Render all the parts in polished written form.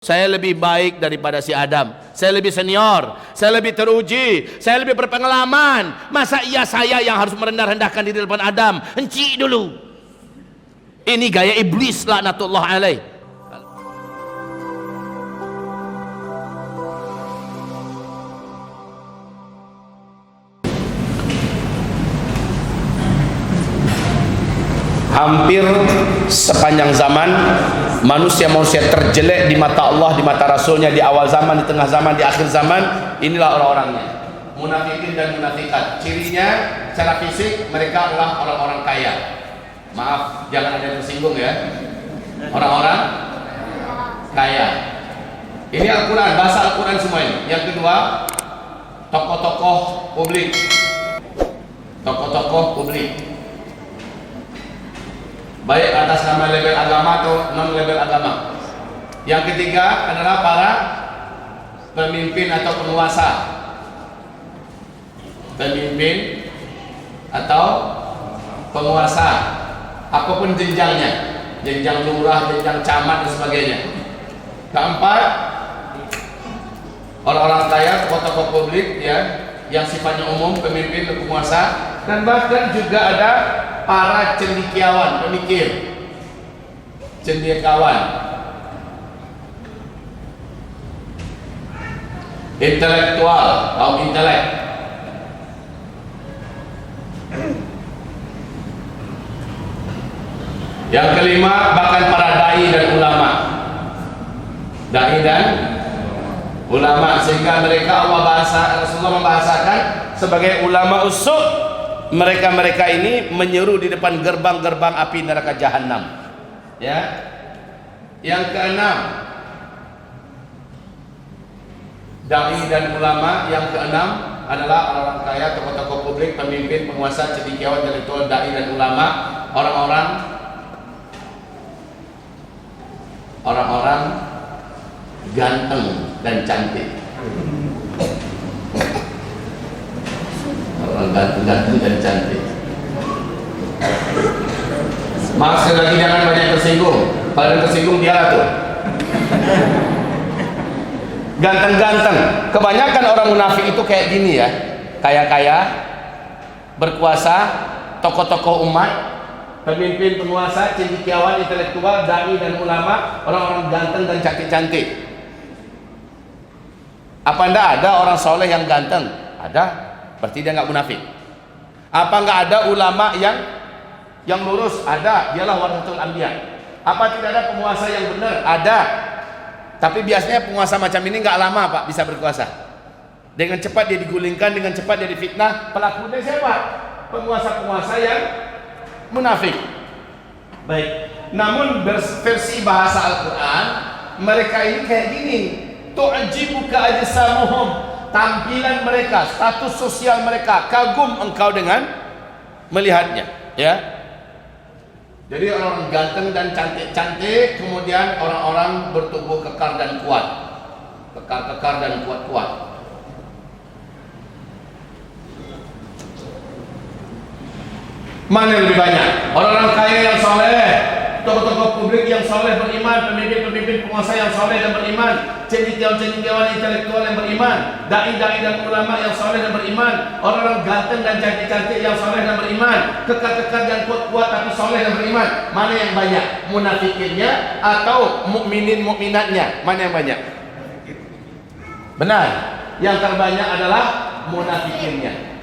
Saya lebih baik daripada si Adam. Saya lebih senior, saya lebih teruji, saya lebih berpengalaman. Masa iya saya yang harus merendah-rendahkan diri depan Adam? Henti dulu. Ini gaya iblis laknatullah alaih. Hampir sepanjang zaman manusia-manusia terjelek di mata Allah, di mata Rasulnya, di awal zaman, di tengah zaman, di akhir zaman. Inilah orang-orangnya, munafikin dan munafikat. Cirinya secara fisik mereka adalah orang-orang kaya. Maaf, jangan ada yang tersinggung ya. Orang-orang kaya. Ini Al-Quran, bahasa Al-Quran semua ini. Yang kedua, tokoh-tokoh publik. Tokoh-tokoh publik, baik atas nama label agama atau non label agama. Yang ketiga adalah para pemimpin atau penguasa, pemimpin atau penguasa, apapun jenjangnya, jenjang lurah, jenjang camat dan sebagainya. Keempat, orang-orang kaya, tokoh-tokoh publik ya, yang sifatnya umum, pemimpin dan penguasa. Dan bahkan juga ada para cendekiawan, pemikir, cendekiawan, intelektual, kaum intelek. Yang kelima, bahkan para dai dan ulama, dai dan ulama, sehingga mereka Rasulullah membahasakan sebagai ulama usuk. Mereka-mereka ini menyeru di depan gerbang-gerbang api neraka jahanam. Ya. Yang keenam, dai dan ulama. Yang keenam adalah orang-orang kaya, tokoh-tokoh publik, pemimpin, penguasa, cendekiawan, intelektual, dai dan ulama, orang-orang ganteng dan cantik. Orang ganteng dan cantik. Maaf sekali lagi, jangan banyak tersinggung. Kalau yang tersinggung dia tuh ganteng-ganteng. Kebanyakan orang munafik itu kayak gini ya, kaya-kaya, berkuasa, tokoh-tokoh umat, pemimpin, penguasa, cendekiawan, intelektual, dai dan ulama, orang-orang ganteng dan cantik-cantik. Apa enggak ada orang soleh yang ganteng? Ada. Berarti dia nggak munafik. Apa nggak ada ulama yang lurus? Ada, dialah warasatul anbiya. Apa tidak ada penguasa yang benar? Ada. Tapi biasanya penguasa macam ini nggak lama Pak bisa berkuasa. Dengan cepat dia digulingkan, dengan cepat dia difitnah. Pelakunya siapa? Penguasa-penguasa yang munafik. Baik. Namun versi bahasa Al-Quran, mereka ini kayak gini. Tu'jibuka ajsamuhum. Tampilan mereka, status sosial mereka, kagum engkau dengan melihatnya, ya. Jadi orang ganteng dan cantik-cantik, kemudian orang-orang bertubuh kekar dan kuat, kekar dan kuat-kuat. Mana yang lebih banyak? Orang-orang kaya yang soleh, tokoh-tokoh publik yang soleh beriman, pemimpin-pemimpin penguasa yang soleh dan beriman, cendekiawan-cendekiawan intelektual yang beriman, dai-dai dan ulama yang soleh dan beriman, orang-orang ganteng dan cantik-cantik yang soleh dan beriman, kekar-kekar dan kuat-kuat tapi soleh dan beriman. Mana yang banyak? Munafikinnya atau mukminin mukminatnya? Mana yang banyak? Benar, yang terbanyak adalah munafikinnya.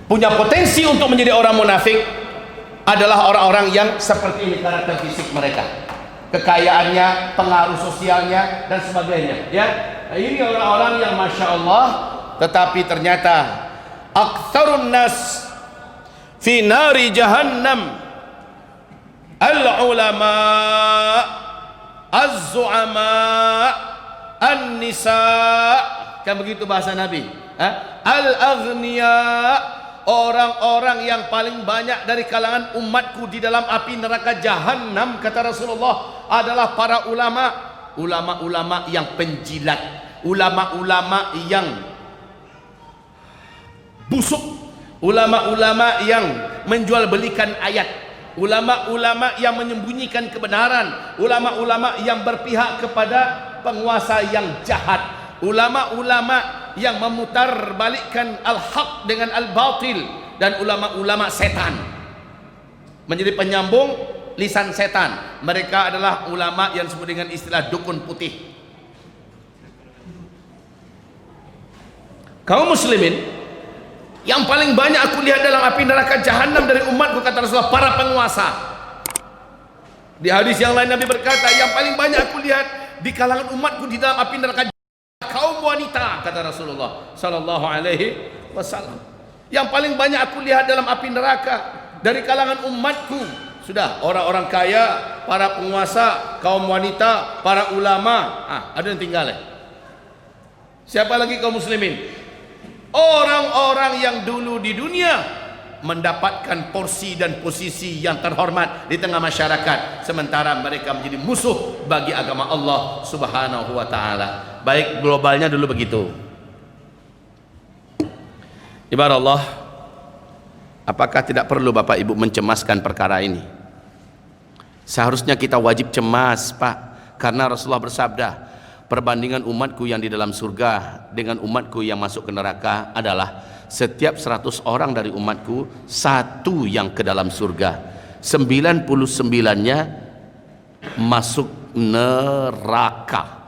Punya potensi untuk menjadi orang munafik adalah orang-orang yang seperti ini karakter fisik mereka, kekayaannya, pengaruh sosialnya dan sebagainya. Ya, ini orang-orang yang masya Allah, tetapi ternyata aktsarun nas fi nari jahannam al-ulama az-zu'ama an-nisa, kan begitu bahasa Nabi. Al-aghniya, orang-orang yang paling banyak dari kalangan umatku di dalam api neraka jahanam, kata Rasulullah, adalah para ulama. Ulama-ulama yang penjilat, ulama-ulama yang busuk, ulama-ulama yang menjual belikan ayat, ulama-ulama yang menyembunyikan kebenaran, ulama-ulama yang berpihak kepada penguasa yang jahat, ulama-ulama yang memutarbalikkan al-haq dengan al-batil, dan ulama-ulama setan, menjadi penyambung lisan setan. Mereka adalah ulama yang disebut dengan istilah dukun putih. Kaum muslimin, yang paling banyak aku lihat dalam api neraka jahanam dari umatku, kata Rasulullah, para penguasa. Di hadis yang lain Nabi berkata, yang paling banyak aku lihat di kalangan umatku di dalam api neraka kaum wanita, kata Rasulullah sallallahu alaihi wasallam. Yang paling banyak aku lihat dalam api neraka dari kalangan umatku, sudah orang-orang kaya, para penguasa, kaum wanita, para ulama. Ada yang tinggal ya? Siapa lagi kaum muslimin? Orang-orang yang dulu di dunia mendapatkan porsi dan posisi yang terhormat di tengah masyarakat, sementara mereka menjadi musuh bagi agama Allah subhanahu wa ta'ala. Baik, globalnya dulu begitu. Ibarat Allah, apakah tidak perlu Bapak Ibu mencemaskan perkara ini? Seharusnya kita wajib cemas, Pak, karena Rasulullah bersabda, perbandingan umatku yang di dalam surga dengan umatku yang masuk ke neraka adalah setiap 100 orang dari umatku, 1 yang ke dalam surga, 99-nya masuk neraka.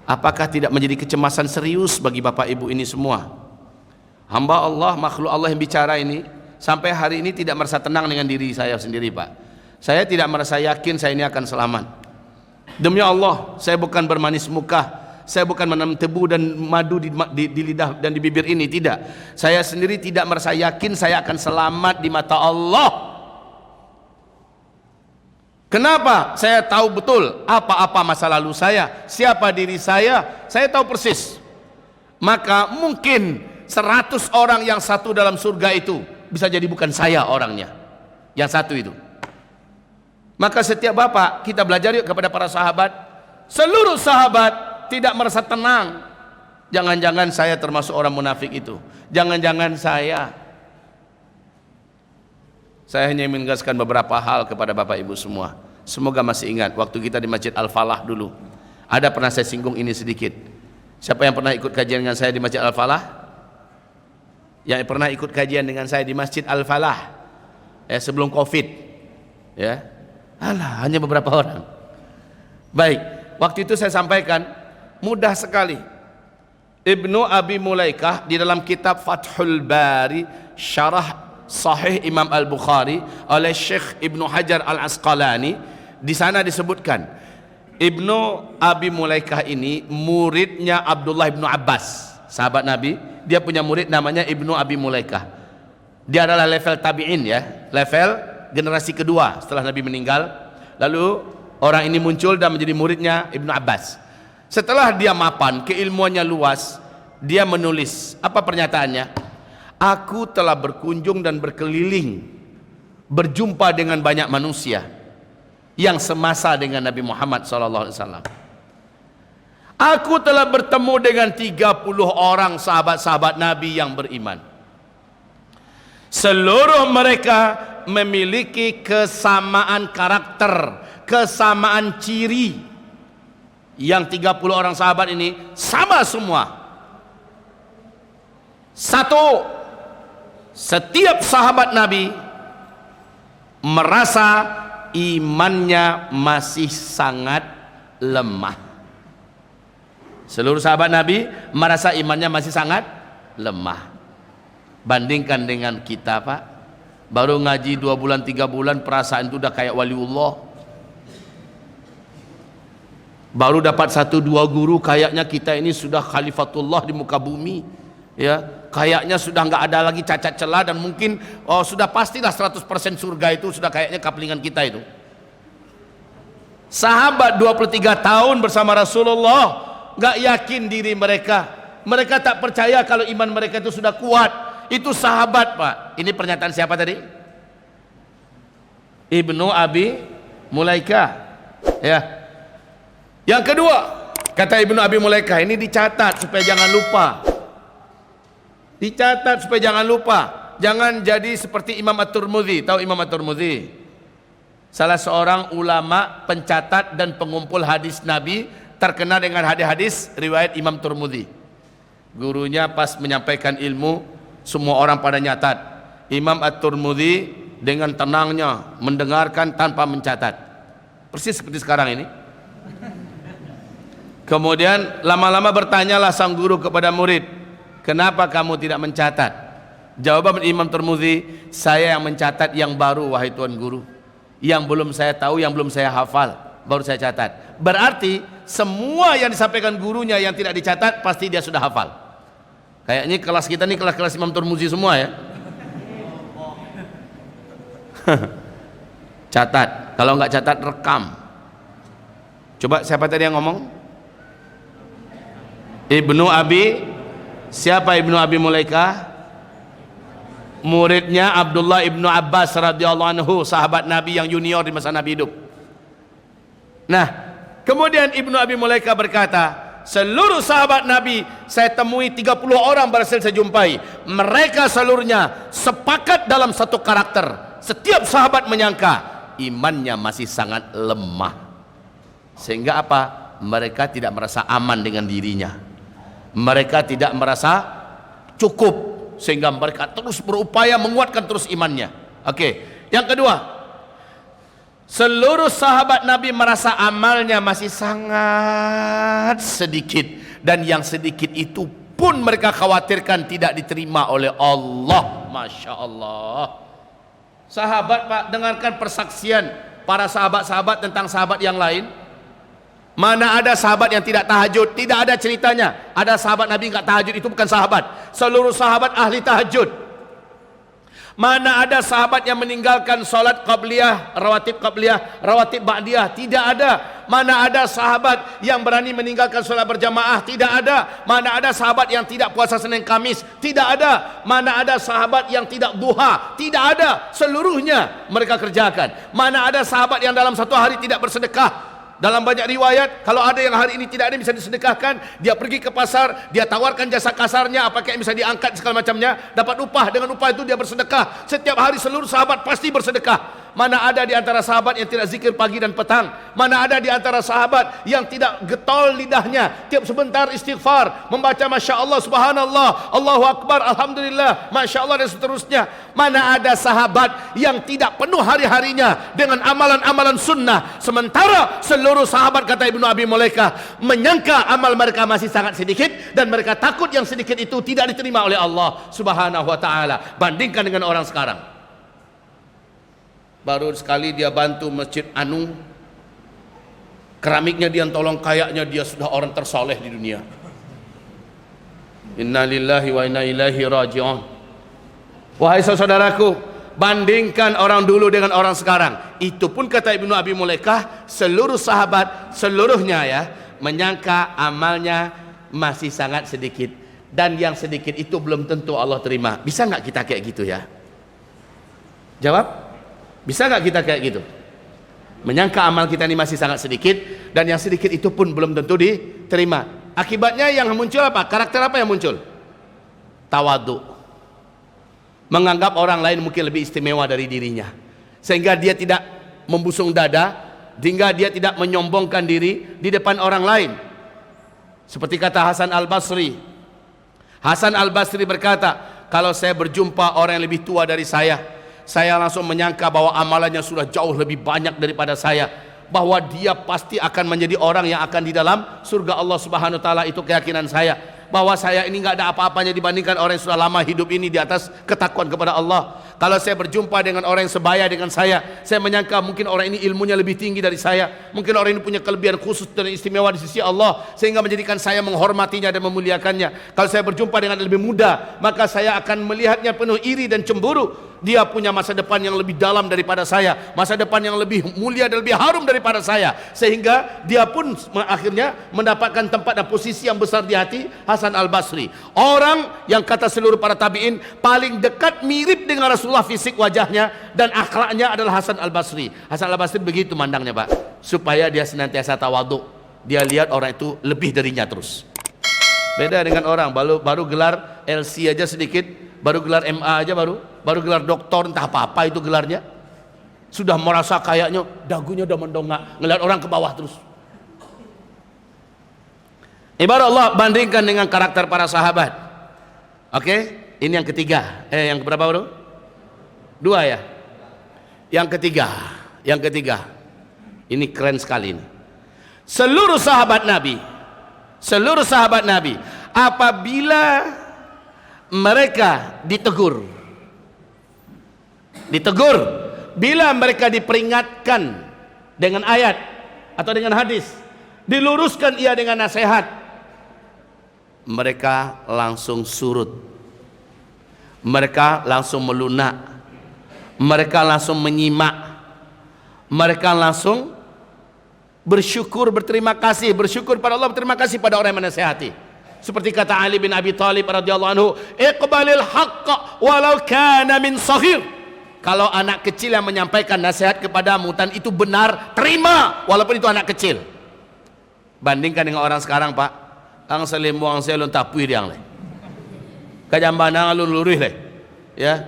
Apakah tidak menjadi kecemasan serius bagi Bapak Ibu ini semua? Hamba Allah, makhluk Allah yang bicara ini, sampai hari ini tidak merasa tenang dengan diri saya sendiri, Pak. Saya tidak merasa yakin saya ini akan selamat. Demi Allah, saya bukan bermanis muka, saya bukan menanam tebu dan madu di lidah dan di bibir ini, tidak. Saya sendiri tidak merasa yakin saya akan selamat di mata Allah. Kenapa? Saya tahu betul apa-apa masa lalu saya, siapa diri saya tahu persis. Maka mungkin 100 orang yang satu dalam surga itu bisa jadi bukan saya orangnya, yang satu itu. Maka setiap bapak, kita belajar yuk kepada para sahabat. Seluruh sahabat tidak merasa tenang. Jangan-jangan saya termasuk orang munafik itu, jangan-jangan saya hanya menegaskan beberapa hal kepada Bapak Ibu semua. Semoga masih ingat waktu kita di Masjid Al-Falah dulu. Ada pernah saya singgung ini sedikit. Siapa yang pernah ikut kajian dengan saya di Masjid Al-Falah? Yang pernah ikut kajian dengan saya di Masjid Al-Falah sebelum Covid, ya, alah, hanya beberapa orang. Baik, waktu itu saya sampaikan mudah sekali. Ibnu Abi Mulaikah di dalam kitab Fathul Bari, syarah Sahih Imam Al-Bukhari oleh Syekh Ibnu Hajar Al-Asqalani, di sana disebutkan Ibnu Abi Mulaikah ini muridnya Abdullah Ibnu Abbas, sahabat Nabi. Dia punya murid namanya Ibnu Abi Mulaikah. Dia adalah level tabi'in, ya, level generasi kedua setelah Nabi meninggal. Lalu orang ini muncul dan menjadi muridnya Ibnu Abbas. Setelah dia mapan, keilmuannya luas, dia menulis, apa pernyataannya? Aku telah berkunjung dan berkeliling, berjumpa dengan banyak manusia yang semasa dengan Nabi Muhammad SAW. Aku telah bertemu dengan 30 orang sahabat-sahabat Nabi yang beriman. Seluruh mereka memiliki kesamaan karakter, kesamaan ciri. Yang 30 orang sahabat ini sama semua. Satu, setiap sahabat Nabi merasa imannya masih sangat lemah. Seluruh sahabat Nabi merasa imannya masih sangat lemah. Bandingkan dengan kita, Pak, baru ngaji 2 bulan 3 bulan perasaan itu udah kayak waliullah. Baru dapat 1-2 guru, kayaknya kita ini sudah khalifatullah di muka bumi, ya. Kayaknya sudah nggak ada lagi cacat celah, dan mungkin sudah pastilah 100% surga itu sudah kayaknya kaplingan kita itu. Sahabat 23 tahun bersama Rasulullah nggak yakin diri mereka. Mereka tak percaya kalau iman mereka itu sudah kuat. Itu sahabat, Pak. Ini pernyataan siapa tadi? Ibnu Abi Mulaikah, ya. Yang kedua, kata Ibnu Abi Mulaikah, ini dicatat supaya jangan lupa. Dicatat supaya jangan lupa. Jangan jadi seperti Imam At-Tirmidzi. Tahu Imam At-Tirmidzi? salah seorang ulama pencatat dan pengumpul hadis Nabi, terkenal dengan hadis-hadis riwayat Imam Tirmidzi. Gurunya pas menyampaikan ilmu, semua orang pada nyatat. Imam At-Tirmidzi dengan tenangnya mendengarkan tanpa mencatat, persis seperti sekarang ini. Kemudian lama-lama bertanyalah sang guru kepada murid, kenapa kamu tidak mencatat? Jawaban Imam Tirmidzi, saya yang mencatat yang baru wahai Tuan Guru, yang belum saya tahu, yang belum saya hafal, baru saya catat. Berarti semua yang disampaikan gurunya yang tidak dicatat pasti dia sudah hafal. Kayaknya kelas kita ini kelas-kelas Imam Tirmidzi semua ya. Catat, kalau nggak catat rekam. Coba siapa tadi yang ngomong? Ibnu Abi, siapa Ibnu Abi Mulaikah? Muridnya Abdullah ibnu Abbas radhiyallahu anhu, sahabat Nabi yang junior di masa Nabi hidup. Nah, kemudian Ibnu Abi Mulaikah berkata, seluruh sahabat Nabi saya temui 30 orang berhasil saya jumpai, mereka seluruhnya sepakat dalam satu karakter. Setiap sahabat menyangka imannya masih sangat lemah, sehingga apa? Mereka tidak merasa aman dengan dirinya, mereka tidak merasa cukup, sehingga mereka terus berupaya menguatkan terus imannya. Oke, yang kedua, seluruh sahabat Nabi merasa amalnya masih sangat sedikit, dan yang sedikit itu pun mereka khawatirkan tidak diterima oleh Allah. Masya Allah. Sahabat, Pak, dengarkan persaksian para sahabat-sahabat tentang sahabat yang lain. Mana ada sahabat yang tidak tahajud? Tidak ada ceritanya. Ada sahabat Nabi enggak tahajud, itu bukan sahabat. Seluruh sahabat ahli tahajud. Mana ada sahabat yang meninggalkan salat qabliyah, rawatib ba'diyah? Tidak ada. Mana ada sahabat yang berani meninggalkan salat berjamaah? Tidak ada. Mana ada sahabat yang tidak puasa Senin Kamis? Tidak ada. Mana ada sahabat yang tidak duha? Tidak ada. Seluruhnya mereka kerjakan. Mana ada sahabat yang dalam satu hari tidak bersedekah? Dalam banyak riwayat, kalau ada yang hari ini tidak ada bisa disedekahkan, dia pergi ke pasar, dia tawarkan jasa kasarnya, apakah yang bisa diangkat segala macamnya, dapat upah, dengan upah itu dia bersedekah. Setiap hari seluruh sahabat pasti bersedekah. Mana ada di antara sahabat yang tidak zikir pagi dan petang? Mana ada di antara sahabat yang tidak getol lidahnya tiap sebentar istighfar, membaca Masya Allah, Subhanallah, Allahu Akbar, Alhamdulillah, Masya Allah, dan seterusnya? Mana ada sahabat yang tidak penuh hari-harinya dengan amalan-amalan sunnah, sementara seluruh sahabat, kata Ibnu Abi Mulaikah, menyangka amal mereka masih sangat sedikit, dan mereka takut yang sedikit itu tidak diterima oleh Allah Subhanahu wa ta'ala. Bandingkan dengan orang sekarang, baru sekali dia bantu Masjid Anu, keramiknya dia tolong, kayaknya dia sudah orang tersoleh di dunia. Inna lillahi wa inna ilaihi raji'un. Wahai saudaraku, bandingkan orang dulu dengan orang sekarang. Itu pun kata Ibnu Abi Mulaikah, seluruh sahabat seluruhnya ya menyangka amalnya masih sangat sedikit, dan yang sedikit itu belum tentu Allah terima. Bisa nggak kita kayak gitu ya? Jawab. Bisa nggak kita kayak gitu? Menyangka amal kita ini masih sangat sedikit, dan yang sedikit itu pun belum tentu diterima. Akibatnya yang muncul apa? Karakter apa yang muncul? Tawadu. Menganggap orang lain mungkin lebih istimewa dari dirinya, sehingga dia tidak membusung dada, sehingga dia tidak menyombongkan diri di depan orang lain. Seperti kata Hasan Al-Basri. Hasan Al-Basri berkata, kalau saya berjumpa orang yang lebih tua dari saya langsung menyangka bahwa amalannya sudah jauh lebih banyak daripada saya, bahwa dia pasti akan menjadi orang yang akan di dalam surga Allah Subhanahu wa ta'ala. Itu keyakinan saya, bahwa saya ini nggak ada apa-apanya dibandingkan orang yang sudah lama hidup ini di atas ketakwaan kepada Allah. Kalau saya berjumpa dengan orang yang sebaya dengan saya menyangka mungkin orang ini ilmunya lebih tinggi dari saya, mungkin orang ini punya kelebihan khusus dan istimewa di sisi Allah, sehingga menjadikan saya menghormatinya dan memuliakannya. Kalau saya berjumpa dengan yang lebih muda, maka saya akan melihatnya penuh iri dan cemburu. Dia punya masa depan yang lebih dalam daripada saya, masa depan yang lebih mulia dan lebih harum daripada saya, sehingga dia pun akhirnya mendapatkan tempat dan posisi yang besar di hati Hasan Al-Basri. Orang yang kata seluruh para tabi'in paling dekat mirip dengan Rasulullah fisik wajahnya dan akhlaknya adalah Hasan Al-Basri. Hasan Al-Basri begitu mandangnya, Pak, supaya dia senantiasa tawadhu. Dia lihat orang itu lebih darinya terus. Beda dengan orang baru gelar LC aja sedikit, baru gelar MA aja, baru gelar doktor, entah apa-apa itu gelarnya. Sudah merasa kayaknya dagunya udah mendongak, ngeliat orang ke bawah terus. Ibarat Allah bandingkan dengan karakter para sahabat. Oke, ini yang ketiga. Yang berapa bro? Dua ya. Yang ketiga. Ini keren sekali ini. Seluruh sahabat Nabi apabila mereka ditegur, bila mereka diperingatkan dengan ayat atau dengan hadis, diluruskan ia dengan nasihat, mereka langsung surut, mereka langsung melunak, mereka langsung menyimak, mereka langsung bersyukur, berterima kasih, bersyukur pada Allah, berterima kasih pada orang yang menasihati. Seperti kata Ali bin Abi Thalib radhiyallahu anhu, iqbalil haqqa walau kana min saghir. Kalau anak kecil yang menyampaikan nasihat kepadamu dan itu benar, terima walaupun itu anak kecil. Bandingkan dengan orang sekarang, Pak. Ang selimu ang selon tapui diang le. Kajambana lu lurus le. Ya.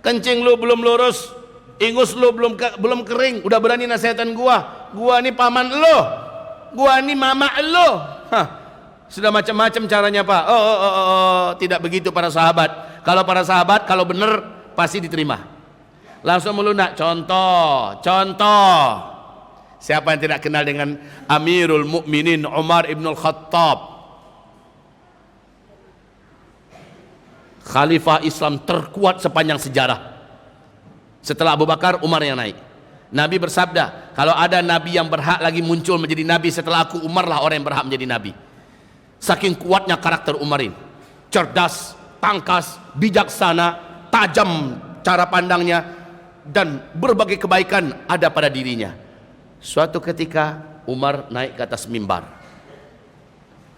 Kencing lu belum lurus, ingus lu belum kering, udah berani nasihatan gua. Gua ini paman lu. Gua ini mama lu. Sudah macam-macam caranya, Pak. Tidak begitu para sahabat. Kalau para sahabat kalau benar pasti diterima. Langsung melunak. Contoh. Siapa yang tidak kenal dengan Amirul Mukminin Umar ibn al-Khattab, Khalifah Islam terkuat sepanjang sejarah. Setelah Abu Bakar, Umar yang naik. Nabi bersabda, kalau ada Nabi yang berhak lagi muncul menjadi Nabi setelah aku, Umar lah orang yang berhak menjadi Nabi. Saking kuatnya karakter Umar ini. Cerdas, tangkas, bijaksana, tajam cara pandangnya, dan berbagai kebaikan ada pada dirinya. Suatu ketika Umar naik ke atas mimbar,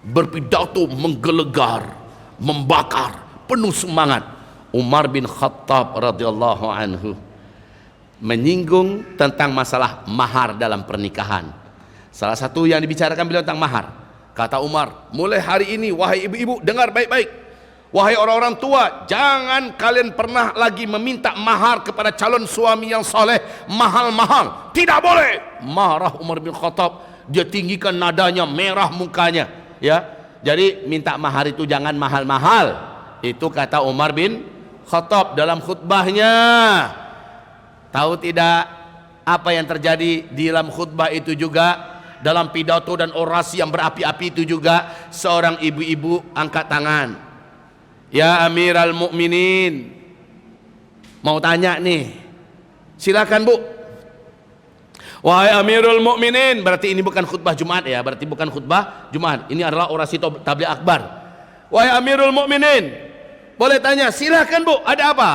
berpidato menggelegar, membakar, penuh semangat. Umar bin Khattab radhiyallahu anhu menyinggung tentang masalah mahar dalam pernikahan. Salah satu yang dibicarakan beliau tentang mahar. Kata Umar, mulai hari ini wahai ibu-ibu dengar baik-baik. Wahai orang-orang tua, jangan kalian pernah lagi meminta mahar kepada calon suami yang soleh mahal-mahal. Tidak boleh. Marah Umar bin Khattab, dia tinggikan nadanya, merah mukanya. Ya, jadi minta mahar itu jangan mahal-mahal. Itu kata Umar bin Khattab dalam khutbahnya. Tahu tidak apa yang terjadi di dalam khutbah itu juga? Dalam pidato dan orasi yang berapi-api itu juga seorang ibu-ibu angkat tangan. Ya Amiral Mukminin, mau tanya nih, silakan Bu. Wahai Amirul Mukminin, berarti ini bukan khutbah Jumat ya, berarti bukan khutbah Jumat. Ini adalah orasi tabligh akbar. Wahai Amirul Mukminin, boleh tanya, silakan Bu, ada apa?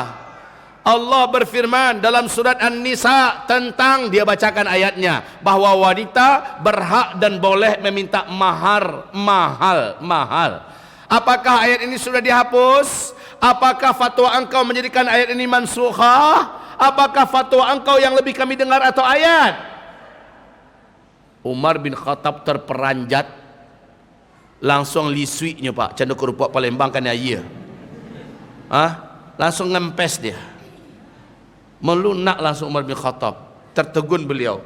Allah berfirman dalam surat An-Nisa tentang, dia bacakan ayatnya, bahwa wanita berhak dan boleh meminta mahar mahal. Apakah ayat ini sudah dihapus? Apakah fatwa engkau menjadikan ayat ini mansukhah? Apakah fatwa engkau yang lebih kami dengar atau ayat? Umar bin Khattab terperanjat, langsung lisuinya Pak, canda kerupuk Palembang kan ya. Langsung ngempes dia. Melunak langsung Umar bin Khattab. Tertegun beliau.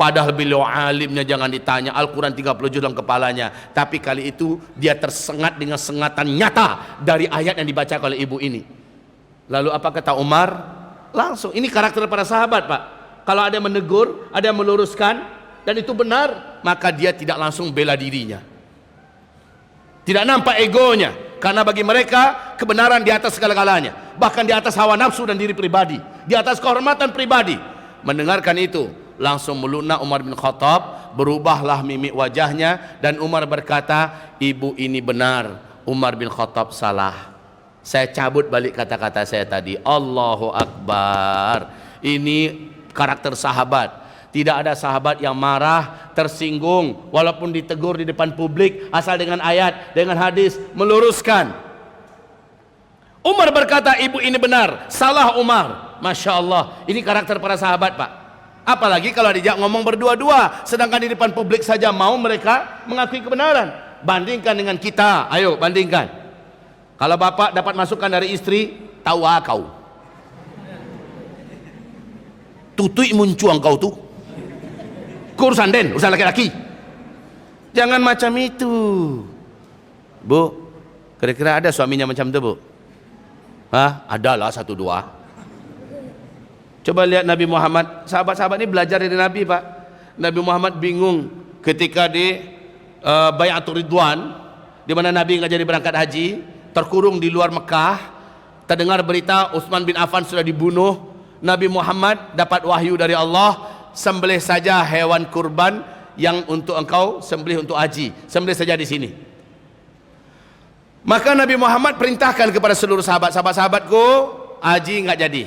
Padahal beliau alimnya jangan ditanya, Al-Quran 30 juz dalam kepalanya. Tapi kali itu dia tersengat dengan sengatan nyata dari ayat yang dibaca oleh ibu ini. Lalu apa kata Umar? Langsung, ini karakter para sahabat Pak. Kalau ada yang menegur, ada yang meluruskan, dan itu benar, maka dia tidak langsung bela dirinya. Tidak nampak egonya. Karena bagi mereka kebenaran di atas segala-galanya. Bahkan di atas hawa nafsu dan diri pribadi. Di atas kehormatan pribadi. Mendengarkan itu, langsung melunak Umar bin Khattab, berubahlah mimik wajahnya, dan Umar berkata, ibu ini benar, Umar bin Khattab salah. Saya cabut balik kata-kata saya tadi. Allahu Akbar. Ini karakter sahabat. Tidak ada sahabat yang marah, tersinggung, walaupun ditegur di depan publik, asal dengan ayat, dengan hadis, meluruskan. Umar berkata, ibu ini benar, salah Umar. Masya Allah, ini karakter para sahabat Pak. Apalagi kalau dijak ngomong berdua-dua, sedangkan di depan publik saja mau mereka mengakui kebenaran. Bandingkan dengan kita, ayo bandingkan. Kalau bapak dapat masukan dari istri, tahu kau. tutui muncul engkau tuh. Urusan den, urusan laki-laki. Jangan macam itu. Bu, kira-kira ada suaminya macam itu, Bu? Hah? Adalah satu dua. Coba lihat Nabi Muhammad. Sahabat-sahabat ini belajar dari Nabi, Pak. Nabi Muhammad bingung ketika di Bai'atul Ridwan, di mana Nabi nggak jadi berangkat haji, terkurung di luar Mekah. Terdengar berita Utsman bin Affan sudah dibunuh. Nabi Muhammad dapat wahyu dari Allah, sembelih saja hewan kurban yang untuk engkau sembelih untuk haji, sembelih saja di sini. Maka Nabi Muhammad perintahkan kepada seluruh sahabatku, haji nggak jadi.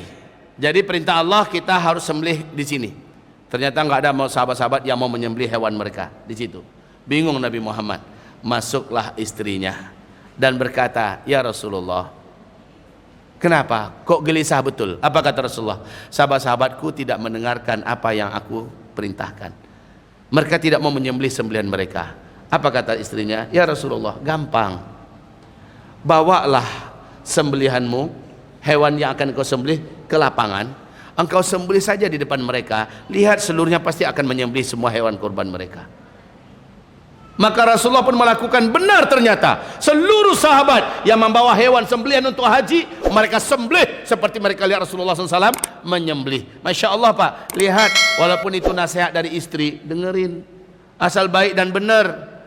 Jadi perintah Allah, kita harus sembelih di sini. Ternyata nggak ada sahabat-sahabat yang mau menyembelih hewan mereka di situ. Bingung Nabi Muhammad. Masuklah istrinya dan berkata, ya Rasulullah, kenapa kok gelisah betul? Apa kata Rasulullah? Sahabat-sahabatku tidak mendengarkan apa yang aku perintahkan. Mereka tidak mau menyembelih sembelihan mereka. Apa kata istrinya? Ya Rasulullah, gampang. Bawalah sembelihanmu, hewan yang akan kau sembelih ke lapangan. Engkau sembelih saja di depan mereka. Lihat seluruhnya pasti akan menyembelih semua hewan kurban mereka. Maka Rasulullah pun melakukan, benar ternyata seluruh sahabat yang membawa hewan sembelihan untuk haji, mereka sembelih seperti mereka lihat Rasulullah SAW menyembelih. Masya Allah, Pak, lihat, walaupun itu nasihat dari istri, dengerin, asal baik dan benar.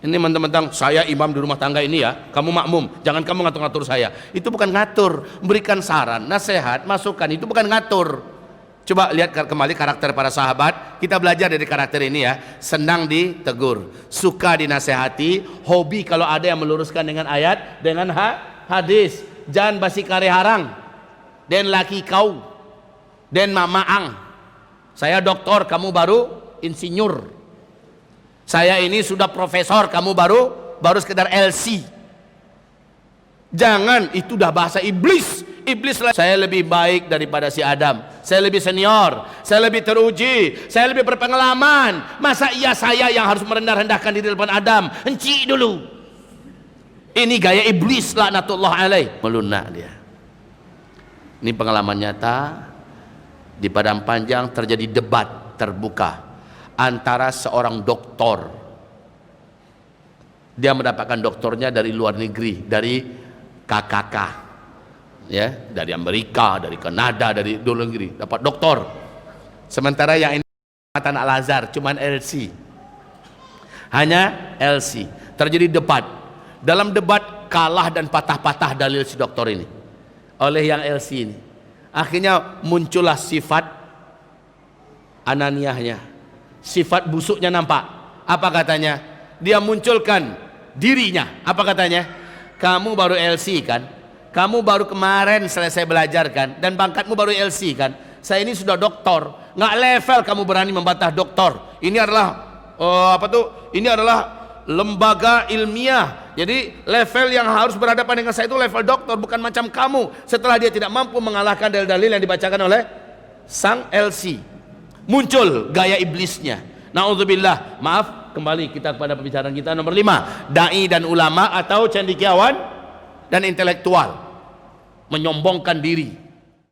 Ini mentang-mentang saya imam di rumah tangga ini ya, kamu makmum, jangan kamu ngatur-ngatur saya. Itu bukan ngatur, berikan saran, nasihat, masukan, itu bukan ngatur. Coba lihat kembali karakter para sahabat. Kita belajar dari karakter ini ya. Senang ditegur, suka dinasehati, hobi kalau ada yang meluruskan dengan ayat, dengan hadis. Jangan basi kare harang, dan laki kau, dan mamaang. Saya doktor, kamu baru insinyur. Saya ini sudah profesor, kamu baru sekedar LC. Jangan, itu udah bahasa iblis. Iblis lah, saya lebih baik daripada si Adam, saya lebih senior, saya lebih teruji, saya lebih berpengalaman. Masa iya saya yang harus merendah-rendahkan diri depan Adam? Henti dulu. Ini gaya iblis laknatullah alaih. Melunak dia. Ini pengalaman nyata. Di Padang Panjang terjadi debat terbuka antara seorang doktor. Dia mendapatkan doktornya dari luar negeri, dari KKK. Ya, dari Amerika, dari Kanada, dari luar negeri dapat doktor. Sementara yang ini Matan Al-Azhar cuman LC. Hanya LC. Terjadi debat. Dalam debat kalah dan patah-patah dalil si doktor ini oleh yang LC ini. Akhirnya muncullah sifat ananiahnya. Sifat busuknya nampak. Apa katanya? Dia munculkan dirinya. Apa katanya? Kamu baru LC kan? Kamu baru kemarin selesai belajar kan, dan pangkatmu baru LC kan. Saya ini sudah doktor, nggak level kamu berani membantah doktor. Ini adalah Ini adalah lembaga ilmiah. Jadi level yang harus berhadapan dengan saya itu level doktor, bukan macam kamu. Setelah dia tidak mampu mengalahkan dalil-dalil yang dibacakan oleh sang LC, muncul gaya iblisnya. Na'udzubillah. Maaf, kembali kita kepada pembicaraan kita nomor 5. Dai dan ulama atau cendekiawan dan intelektual menyombongkan diri.